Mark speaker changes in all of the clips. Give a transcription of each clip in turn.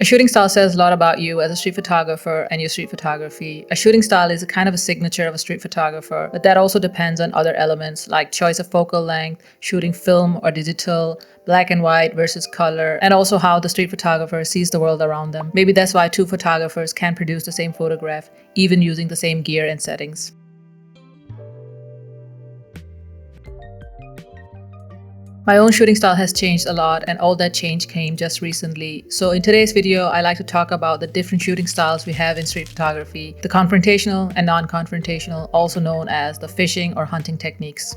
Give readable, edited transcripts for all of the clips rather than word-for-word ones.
Speaker 1: A shooting style says a lot about you as a street photographer and your street photography. A shooting style is a kind of a signature of a street photographer, but that also depends on other elements like choice of focal length, shooting film or digital, black and white versus color, and also how the street photographer sees the world around them. Maybe that's why two photographers can produce the same photograph, even using the same gear and settings. My own shooting style has changed a lot, and all that change came just recently. So in today's video, I like to talk about the different shooting styles we have in street photography, the confrontational and non-confrontational, also known as the fishing or hunting techniques.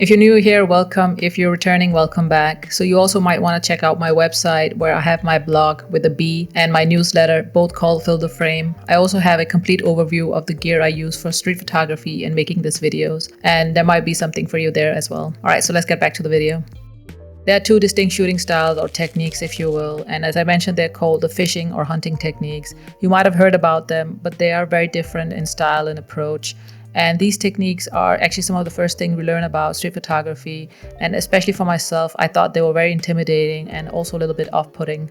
Speaker 1: If you're new here, welcome. If you're returning, welcome back. So you also might want to check out my website where I have my blog with a B and my newsletter, both called Fill the Frame. I also have a complete overview of the gear I use for street photography and making these videos, and there might be something for you there as well. All right, so let's get back to the video. There are two distinct shooting styles or techniques, if you will, and as I mentioned, they're called the fishing or hunting techniques. You might have heard about them, but they are very different in style and approach. And these techniques are actually some of the first things we learn about street photography. And especially for myself, I thought they were very intimidating and also a little bit off-putting.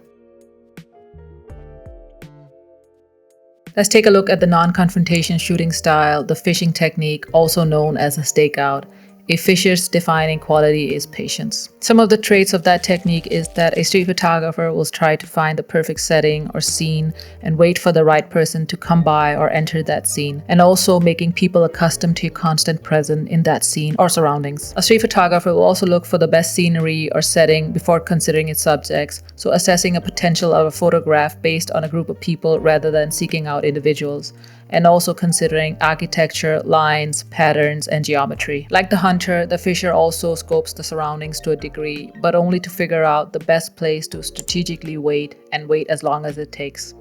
Speaker 1: Let's take a look at the non-confrontation shooting style, the fishing technique, also known as a stakeout. A fisher's defining quality is patience. Some of the traits of that technique is that a street photographer will try to find the perfect setting or scene and wait for the right person to come by or enter that scene, and also making people accustomed to your constant presence in that scene or surroundings. A street photographer will also look for the best scenery or setting before considering its subjects, so assessing a potential of a photograph based on a group of people rather than seeking out individuals, and also considering architecture, lines, patterns, and geometry. Like the hunter, the fisher also scopes the surroundings to a degree, but only to figure out the best place to strategically wait and wait as long as it takes.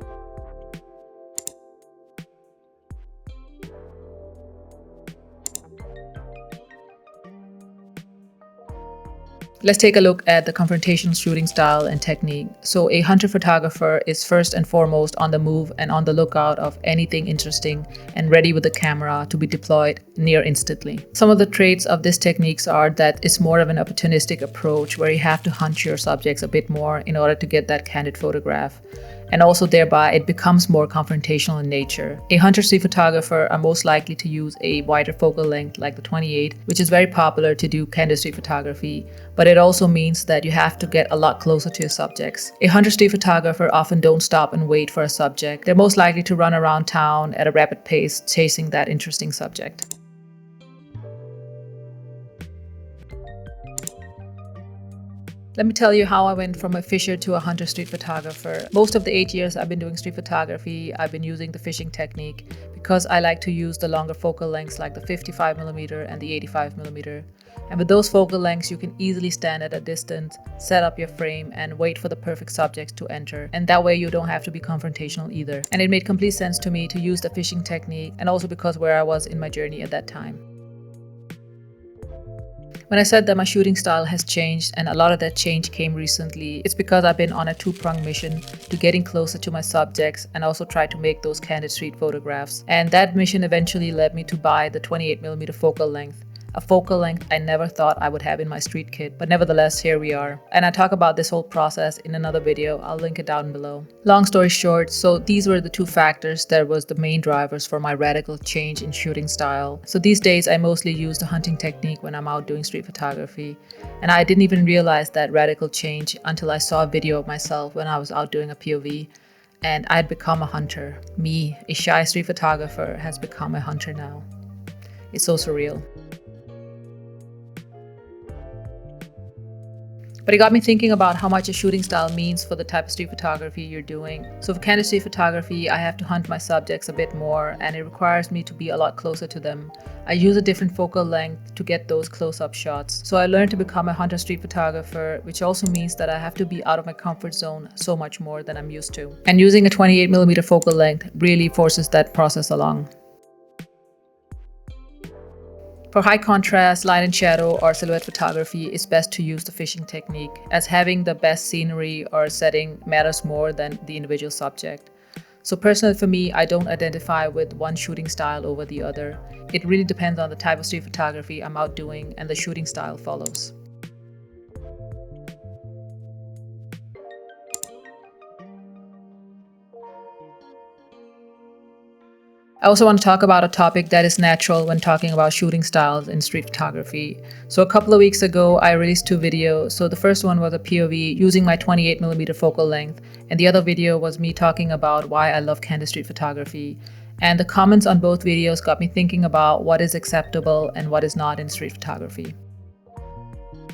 Speaker 1: Let's take a look at the confrontational shooting style and technique. So a hunter photographer is first and foremost on the move and on the lookout of anything interesting and ready with the camera to be deployed near instantly. Some of the traits of this techniques are that it's more of an opportunistic approach where you have to hunt your subjects a bit more in order to get that candid photograph. And also thereby it becomes more confrontational in nature. A hunter street photographer are most likely to use a wider focal length like the 28, which is very popular to do candid street photography, but it also means that you have to get a lot closer to your subjects. A hunter street photographer often don't stop and wait for a subject. They're most likely to run around town at a rapid pace chasing that interesting subject. Let me tell you how I went from a fisher to a hunter street photographer. Most of the 8 years I've been doing street photography, I've been using the fishing technique because I like to use the longer focal lengths like the 55mm and the 85mm. And with those focal lengths, you can easily stand at a distance, set up your frame, and wait for the perfect subjects to enter. And that way you don't have to be confrontational either. And it made complete sense to me to use the fishing technique, and also because where I was in my journey at that time. When I said that my shooting style has changed and a lot of that change came recently, it's because I've been on a two-pronged mission to getting closer to my subjects and also try to make those candid street photographs. And that mission eventually led me to buy the 28mm focal length. A focal length I never thought I would have in my street kit, but nevertheless, here we are. And I talk about this whole process in another video. I'll link it down below. Long story short, so these were the two factors that was the main drivers for my radical change in shooting style. So these days, I mostly use the hunting technique when I'm out doing street photography. And I didn't even realize that radical change until I saw a video of myself when I was out doing a POV. And I'd become a hunter. Me, a shy street photographer, has become a hunter now. It's so surreal. But it got me thinking about how much a shooting style means for the type of street photography you're doing. So for candid street photography, I have to hunt my subjects a bit more, and it requires me to be a lot closer to them. I use a different focal length to get those close-up shots. So I learned to become a hunter street photographer, which also means that I have to be out of my comfort zone so much more than I'm used to. And using a 28mm focal length really forces that process along. For high contrast, light and shadow, or silhouette photography, it's best to use the fishing technique, as having the best scenery or setting matters more than the individual subject. So personally for me, I don't identify with one shooting style over the other. It really depends on the type of street photography I'm out doing, and the shooting style follows. I also want to talk about a topic that is natural when talking about shooting styles in street photography. So a couple of weeks ago, I released two videos. So the first one was a POV using my 28mm focal length, and the other video was me talking about why I love candid street photography. And the comments on both videos got me thinking about what is acceptable and what is not in street photography.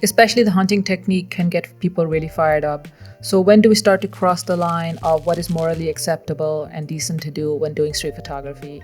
Speaker 1: Especially the hunting technique can get people really fired up. So when do we start to cross the line of what is morally acceptable and decent to do when doing street photography?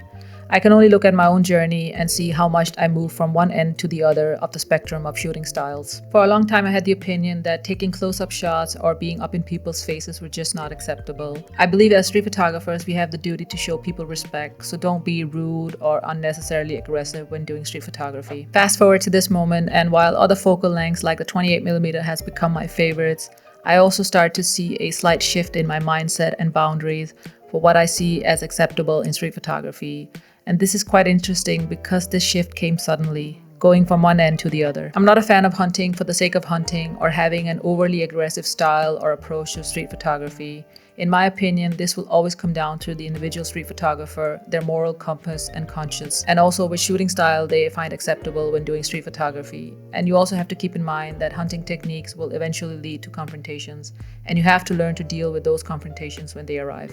Speaker 1: I can only look at my own journey and see how much I move from one end to the other of the spectrum of shooting styles. For a long time, I had the opinion that taking close-up shots or being up in people's faces were just not acceptable. I believe as street photographers, we have the duty to show people respect, so don't be rude or unnecessarily aggressive when doing street photography. Fast forward to this moment, and while other focal lengths like the 28mm has become my favorites, I also start to see a slight shift in my mindset and boundaries for what I see as acceptable in street photography. And this is quite interesting because this shift came suddenly, going from one end to the other. I'm not a fan of hunting for the sake of hunting or having an overly aggressive style or approach to street photography. In my opinion, this will always come down to the individual street photographer, their moral compass and conscience, and also which shooting style they find acceptable when doing street photography. And you also have to keep in mind that hunting techniques will eventually lead to confrontations, and you have to learn to deal with those confrontations when they arrive.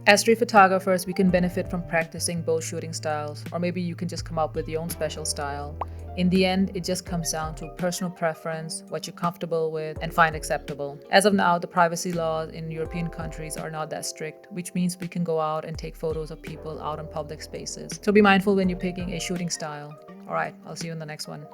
Speaker 1: As street photographers, we can benefit from practicing both shooting styles, or maybe you can just come up with your own special style. In the end, it just comes down to personal preference, what you're comfortable with, and find acceptable. As of now, the privacy laws in European countries are not that strict, which means we can go out and take photos of people out in public spaces. So be mindful when you're picking a shooting style. Alright, I'll see you in the next one.